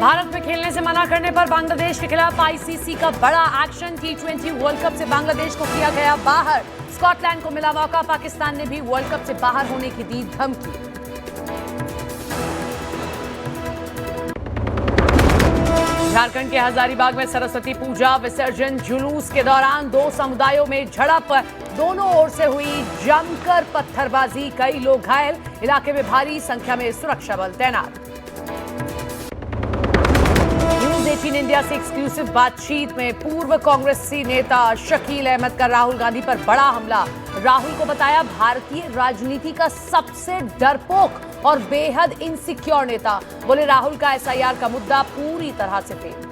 भारत में खेलने से मना करने पर बांग्लादेश के खिलाफ आईसीसी का बड़ा एक्शन। T20 वर्ल्ड कप से बांग्लादेश को किया गया बाहर। स्कॉटलैंड को मिला मौका। पाकिस्तान ने भी वर्ल्ड कप से बाहर होने की दी धमकी। झारखंड के हजारीबाग में सरस्वती पूजा विसर्जन जुलूस के दौरान दो समुदायों में झड़प। दोनों ओर से हुई जमकर पत्थरबाजी। कई लोग घायल। इलाके में भारी संख्या में सुरक्षा बल तैनात। न्यूज 18 इंडिया से एक्सक्लूसिव बातचीत में पूर्व कांग्रेसी नेता शकील अहमद का राहुल गांधी पर बड़ा हमला। राहुल को बताया भारतीय राजनीति का सबसे डरपोक और बेहद इनसिक्योर नेता। बोले राहुल का एसआईआर का मुद्दा पूरी तरह से फेल।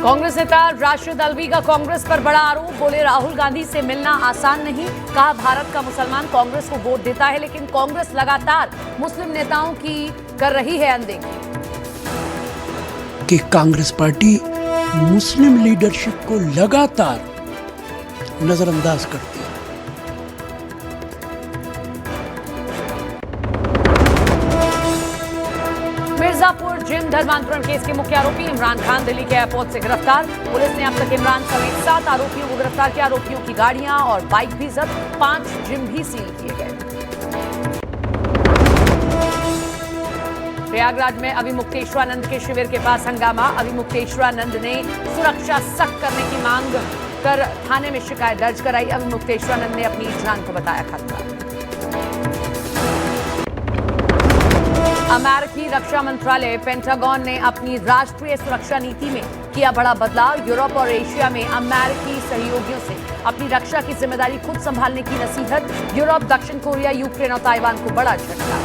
कांग्रेस नेता राशिद अल्वी का कांग्रेस पर बड़ा आरोप। बोले राहुल गांधी से मिलना आसान नहीं। कहा भारत का मुसलमान कांग्रेस को वोट देता है, लेकिन कांग्रेस लगातार मुस्लिम नेताओं की कर रही है अनदेखी। कि कांग्रेस पार्टी मुस्लिम लीडरशिप को लगातार नजरअंदाज करती है। मिर्जापुर जिम धर्मांतरण केस के मुख्य आरोपी इमरान खान दिल्ली के एयरपोर्ट से गिरफ्तार। पुलिस ने अब तक इमरान समेत 7 आरोपियों को गिरफ्तार किया। आरोपियों की गाड़ियां और बाइक भी जब्त। 5 जिम भी सील किए गए। प्रयागराज में अभिमुक्तेश्वरानंद के शिविर के पास हंगामा। अभिमुक्तेश्वरानंद ने सुरक्षा सख्त करने की मांग कर थाने में शिकायत दर्ज कराई। अभिमुक्तेश्वरानंद ने अपनी जान को बताया खतरा। अमेरिकी रक्षा मंत्रालय पेंटागन ने अपनी राष्ट्रीय सुरक्षा नीति में किया बड़ा बदलाव। यूरोप और एशिया में अमेरिकी सहयोगियों से अपनी रक्षा की जिम्मेदारी खुद संभालने की नसीहत। यूरोप, दक्षिण कोरिया, यूक्रेन और ताइवान को बड़ा झटका।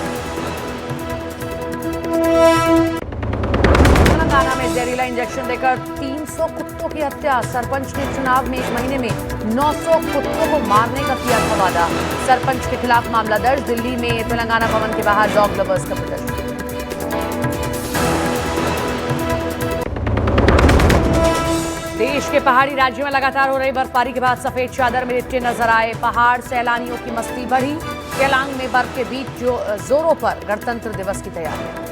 तेलंगाना में जहरीला इंजेक्शन देकर 300 कुत्तों की हत्या। सरपंच ने चुनाव में 1 महीने में 900 कुत्तों को मारने का किया था वादा। सरपंच के खिलाफ मामला दर्ज। दिल्ली में तेलंगाना भवन के बाहर डॉग लवर्स का प्रदर्शन। देश के पहाड़ी राज्यों में लगातार हो रही बर्फबारी के बाद सफेद चादर में लिपटे नजर आए पहाड़। सैलानियों की मस्ती बढ़ी। केलांग में बर्फ के बीच जोरों पर गणतंत्र दिवस की तैयारी।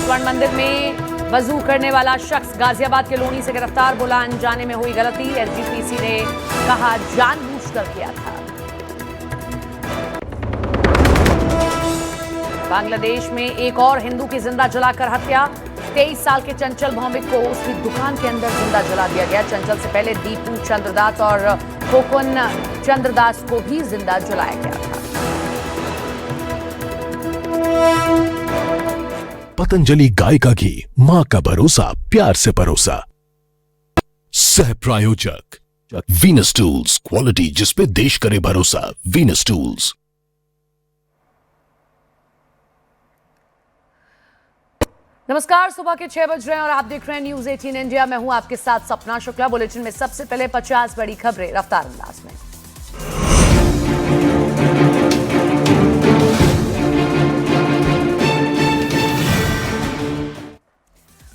स्वर्ण मंदिर में वजू करने वाला शख्स गाजियाबाद के लोनी से गिरफ्तार। बोला अनजाने में हुई गलती। एसजीपीसी ने कहा जानबूझकर किया था। बांग्लादेश में एक और हिंदू की जिंदा जलाकर हत्या। 23 साल के चंचल भौमिक को उसकी दुकान के अंदर जिंदा जला दिया गया। चंचल से पहले दीपू चंद्रदास और कोकुन चंद्रदास को भी जिंदा जलाया गया था। पतंजलि गाय का घी, मां का भरोसा, प्यार से परोसा। सह प्रायोजक वीनस टूल्स, क्वालिटी जिसपे देश करे भरोसा। Venus tools. नमस्कार, सुबह के 6 बज रहे हैं और आप देख रहे हैं न्यूज 18 इंडिया। मैं हूं आपके साथ सपना शुक्ला। बुलेटिन में सबसे पहले 50 बड़ी खबरें रफ्तार अंदाज में।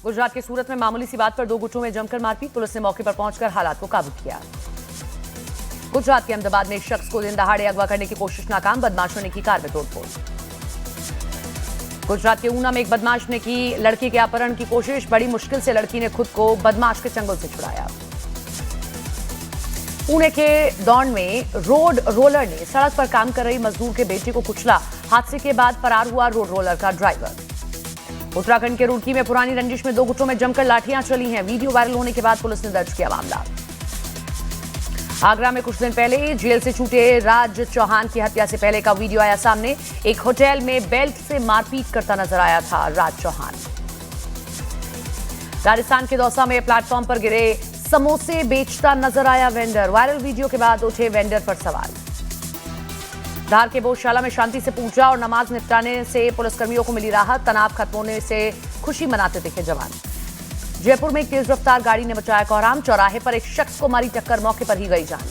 गुजरात के सूरत में मामूली सी बात पर 2 गुटों में जमकर मारपीट। पुलिस ने मौके पर पहुंचकर हालात को काबू किया। गुजरात के अहमदाबाद में एक शख्स को दिन दहाड़े अगवा करने की कोशिश नाकाम। बदमाशों ने की कार में तोड़फोड़। गुजरात के ऊना में एक बदमाश ने की लड़की के अपहरण की कोशिश। बड़ी मुश्किल से लड़की ने खुद को बदमाश के चंगुल से छुड़ाया। पुणे के दौंड में रोड रोलर ने सड़क पर काम कर रही मजदूर के बेटे को कुचला। हादसे के बाद फरार हुआ रोड रोलर का ड्राइवर। उत्तराखंड के रुड़की में पुरानी रंजिश में 2 गुटों में जमकर लाठियां चली हैं। वीडियो वायरल होने के बाद पुलिस ने दर्ज किया मामला। आगरा में कुछ दिन पहले जेल से छूटे राज चौहान की हत्या से पहले का वीडियो आया सामने। एक होटल में बेल्ट से मारपीट करता नजर आया था राज चौहान। राजस्थान के दौसा में प्लेटफॉर्म पर गिरे समोसे बेचता नजर आया वेंडर। वायरल वीडियो के बाद उठे वेंडर पर सवाल। धार के बोधशाला में शांति से पूजा और नमाज निपटाने से पुलिसकर्मियों को मिली राहत। तनाव खत्म होने से खुशी मनाते दिखे जवान। जयपुर में एक तेज रफ्तार गाड़ी ने मचाया कोहराम। चौराहे पर एक शख्स को मारी टक्कर, मौके पर ही गई जान।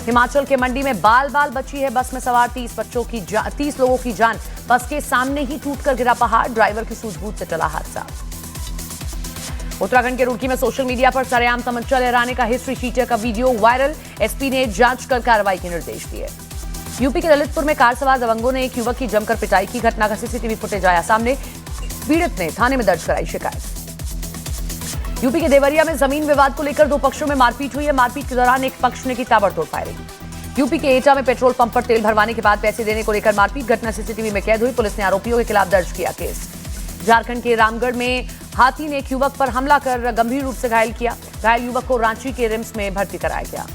हिमाचल के मंडी में बाल बाल बची है बस में सवार 30 लोगों की जान। बस के सामने ही टूटकर गिरा पहाड़। ड्राइवर की सूझबूझ से टला हादसा। उत्तराखंड के रुड़की में सोशल मीडिया पर सरेआम तमंचा लहराने का हिस्ट्री शीटर का वीडियो वायरल। एसपी ने जांच कर कार्रवाई के निर्देश दिए। यूपी के ललितपुर में कार सवार दबंगों ने एक युवक की जमकर पिटाई की। घटना का सीसीटीवी फुटेज आया सामने। पीड़ित ने थाने में दर्ज कराई शिकायत। यूपी के देवरिया में जमीन विवाद को लेकर दो पक्षों में मारपीट हुई है। मारपीट के दौरान एक पक्ष ने की ताबड़तोड़ फायरिंग। यूपी के एटा में पेट्रोल पंप पर तेल भरवाने के बाद पैसे देने को लेकर मारपीट। घटना सीसीटीवी में कैद हुई। पुलिस ने आरोपियों के खिलाफ दर्ज किया केस। झारखंड के रामगढ़ में हाथी ने एक युवक पर हमला कर गंभीर रूप से घायल किया। घायल युवक को रांची के रिम्स में भर्ती कराया गया।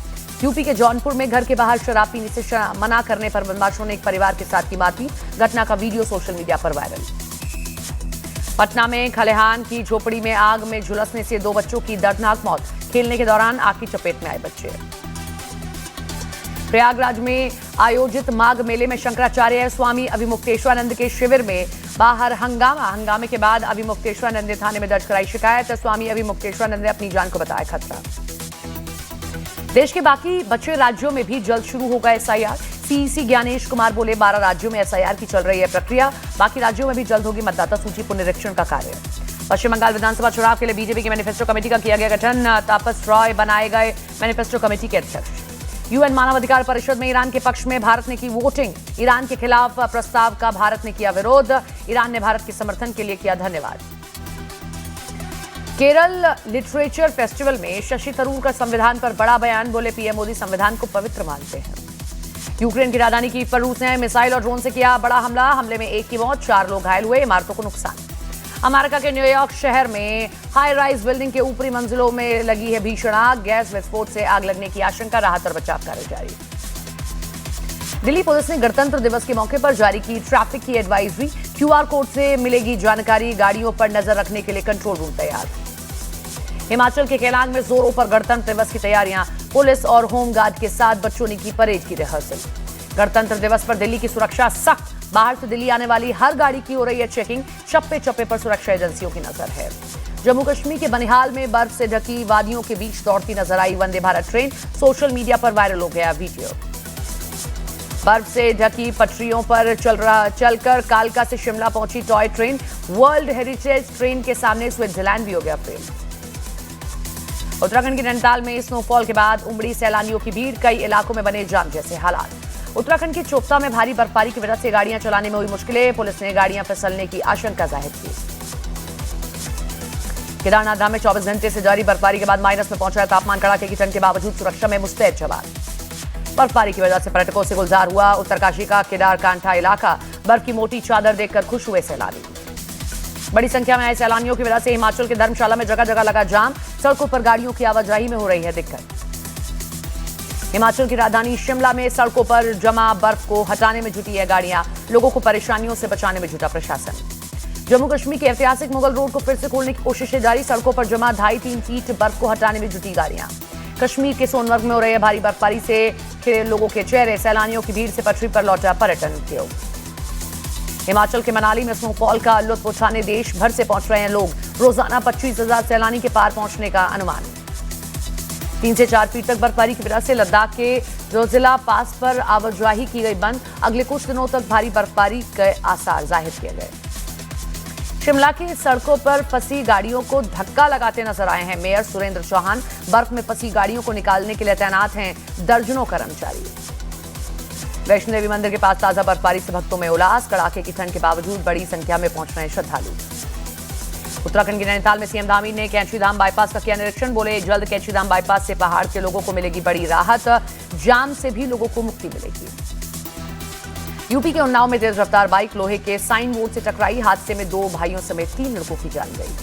यूपी के जौनपुर में घर के बाहर शराब पीने से मना करने पर बदमाशों ने एक परिवार के साथ की मारपीट। घटना का वीडियो सोशल मीडिया पर वायरल। पटना में खलिहान की झोपड़ी में आग में झुलसने से दो बच्चों की दर्दनाक मौत। खेलने के दौरान आग की चपेट में आए बच्चे। प्रयागराज में आयोजित माघ मेले में शंकराचार्य स्वामी अभिमुक्तेश्वरानंद के शिविर में बाहर हंगामे के बाद अभिमुक्तेश्वरानंद ने थाने में दर्ज कराई शिकायत। स्वामी अभिमुक्तेश्वरानंद ने अपनी जान को बताया खतरा। देश के बाकी बचे राज्यों में भी जल्द शुरू होगा एसआईआर। सीईसी ज्ञानेश कुमार बोले 12 राज्यों में एसआईआर की चल रही है प्रक्रिया। बाकी राज्यों में भी जल्द होगी मतदाता सूची पुनरीक्षण का कार्य। पश्चिम बंगाल विधानसभा चुनाव के लिए बीजेपी की मैनिफेस्टो कमेटी का किया गया गठन। तापस रॉय बनाए गए मैनिफेस्टो कमेटी के अध्यक्ष। यूएन मानवाधिकार परिषद में ईरान के पक्ष में भारत ने की वोटिंग। ईरान के खिलाफ प्रस्ताव का भारत ने किया विरोध। ईरान ने भारत के समर्थन के लिए किया धन्यवाद। केरल लिटरेचर फेस्टिवल में शशि थरूर का संविधान पर बड़ा बयान। बोले पीएम मोदी संविधान को पवित्र मानते हैं। यूक्रेन की राजधानी कीव पर रूस ने मिसाइल और ड्रोन से किया बड़ा हमला। हमले में एक की मौत, 4 लोग घायल हुए, इमारतों को नुकसान। अमेरिका के न्यूयॉर्क शहर में हाई राइज बिल्डिंग के ऊपरी मंजिलों में लगी है भीषण आग। गैस विस्फोट से आग लगने की आशंका। राहत और बचाव कार्य जारी। दिल्ली पुलिस ने गणतंत्र दिवस के मौके पर जारी की ट्रैफिक की एडवाइजरी। क्यूआर कोड से मिलेगी जानकारी। गाड़ियों पर नजर रखने के लिए कंट्रोल रूम तैयार। हिमाचल के केलांग में जोरों पर गणतंत्र दिवस की तैयारियां। पुलिस और होमगार्ड के साथ बच्चों ने की परेड की रिहर्सल। गणतंत्र दिवस पर दिल्ली की सुरक्षा सख्त। बाहर से दिल्ली आने वाली हर गाड़ी की हो रही है चेकिंग। चप्पे चप्पे पर सुरक्षा एजेंसियों की नजर है। जम्मू कश्मीर के बनिहाल में बर्फ से ढकी वादियों के बीच दौड़ती नजर आई Vande Bharat train. Social media पर वायरल हो गया वीडियो। बर्फ से ढकी पटरियों पर चलकर कालका से शिमला पहुंची toy train. World heritage train के सामने स्विट्जरलैंड भी हो गया फेल। उत्तराखंड के नैनीताल में स्नोफॉल के बाद उमड़ी सैलानियों की भीड़। कई इलाकों में बने जाम जैसे हालात। उत्तराखंड के चोपता में भारी बर्फबारी की वजह से गाड़ियां चलाने में हुई मुश्किलें। पुलिस ने गाड़ियां फिसलने की आशंका जाहिर की। केदारनाथ धाम में 24 घंटे से जारी बर्फबारी के बाद माइनस में पहुंचा है तापमान। कड़ाके की ठंड के बावजूद सुरक्षा में मुस्तैद जवान। बर्फबारी की वजह से पर्यटकों से गुलजार हुआ उत्तरकाशी का केदार कांठा इलाका। बर्फ की मोटी चादर देखकर खुश हुए सैलानी। बड़ी संख्या में आए सैलानियों की वजह से हिमाचल के धर्मशाला में जगह जगह लगा जाम। सड़कों पर गाड़ियों की आवाजाही में हो रही है दिक्कत। हिमाचल की राजधानी शिमला में सड़कों पर जमा बर्फ को हटाने में जुटी है गाड़ियां। लोगों को परेशानियों से बचाने में जुटा प्रशासन। जम्मू कश्मीर के ऐतिहासिक मुगल रोड को फिर से खोलने की कोशिशें जारी। सड़कों पर जमा 2.5-3 फीट बर्फ को हटाने में जुटी गाड़ियां। कश्मीर के सोनमर्ग में हो रही है भारी बर्फबारी से खिले लोगों के चेहरे। सैलानियों की भीड़ से पटरी पर लौटा पर्यटन उद्योग। हिमाचल के मनाली में स्नोफॉल का लुत्फ उठाने देश भर से पहुंच रहे हैं लोग। रोजाना 25,000 सैलानी के पार पहुंचने का अनुमान। 3 से 4 फीट तक बर्फबारी की वजह से लद्दाख के जोजिला पास पर आवाजाही की गई बंद। अगले कुछ दिनों तक भारी बर्फबारी के आसार जाहिर किए गए। शिमला की सड़कों पर फंसी गाड़ियों को धक्का लगाते नजर आए हैं मेयर सुरेंद्र चौहान। बर्फ में फंसी गाड़ियों को निकालने के लिए तैनात हैं दर्जनों कर्मचारी। वैष्णो देवी मंदिर के पास ताजा बर्फबारी से भक्तों में उल्लास। कड़ाके की ठंड के बावजूद बड़ी संख्या में पहुंच रहे हैं श्रद्धालु। उत्तराखंड के नैनीताल में सीएम धामी ने कैंचीधाम बाईपास का किया निरीक्षण। बोले जल्द कैंचीधाम बाईपास से पहाड़ के लोगों को मिलेगी बड़ी राहत। जाम से भी लोगों को मुक्ति मिलेगी। यूपी के उन्नाव में तेज रफ्तार बाइक लोहे के साइन बोर्ड से टकराई। हादसे में 2 भाइयों समेत 3 लड़कों की जान गई।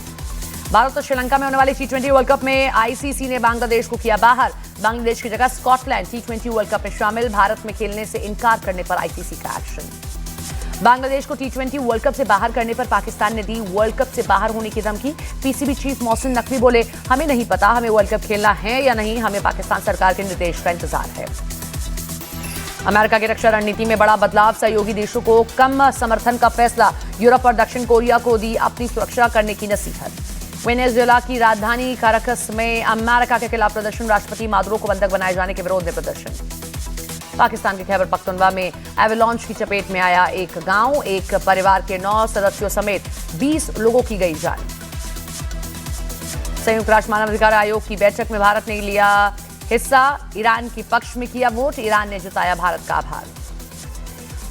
भारत और श्रीलंका में होने वाले T20 वर्ल्ड कप में आईसीसी ने बांग्लादेश को किया बाहर। बांग्लादेश की जगह स्कॉटलैंड T20 वर्ल्ड कप में शामिल। भारत में खेलने से इनकार करने पर आईसीसी का एक्शन। बांग्लादेश को T20 वर्ल्ड कप से बाहर करने पर पाकिस्तान ने दी वर्ल्ड कप से बाहर होने की धमकी। पीसीबी चीफ मोहसिन नकवी बोले हमें नहीं पता हमें वर्ल्ड कप खेलना है या नहीं, हमें पाकिस्तान सरकार के निर्देश का इंतजार है। अमेरिका की रक्षा रणनीति में बड़ा बदलाव। सहयोगी देशों को कम समर्थन का फैसला। यूरोप और दक्षिण कोरिया को दी अपनी सुरक्षा करने की नसीहत। वेनेजुएला की राजधानी काराकस में अमेरिका के खिलाफ प्रदर्शन। राष्ट्रपति मादुरो को बंधक बनाए जाने के विरोध में प्रदर्शन। पाकिस्तान के खैबर पख्तूनख्वा में एवलांच की चपेट में आया एक गांव। एक परिवार के 9 सदस्यों समेत 20 लोगों की गई जान। संयुक्त राष्ट्र मानवाधिकार आयोग की बैठक में भारत ने लिया हिस्सा, ईरान के पक्ष में किया वोट, ईरान ने जताया भारत का आभार।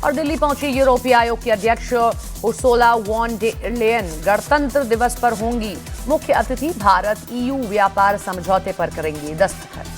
और दिल्ली पहुंची यूरोपीय आयोग की अध्यक्ष उर्सुला वॉन डर लेयन गणतंत्र दिवस पर होंगी मुख्य अतिथि, भारत EU व्यापार समझौते पर करेंगी दस्तखत।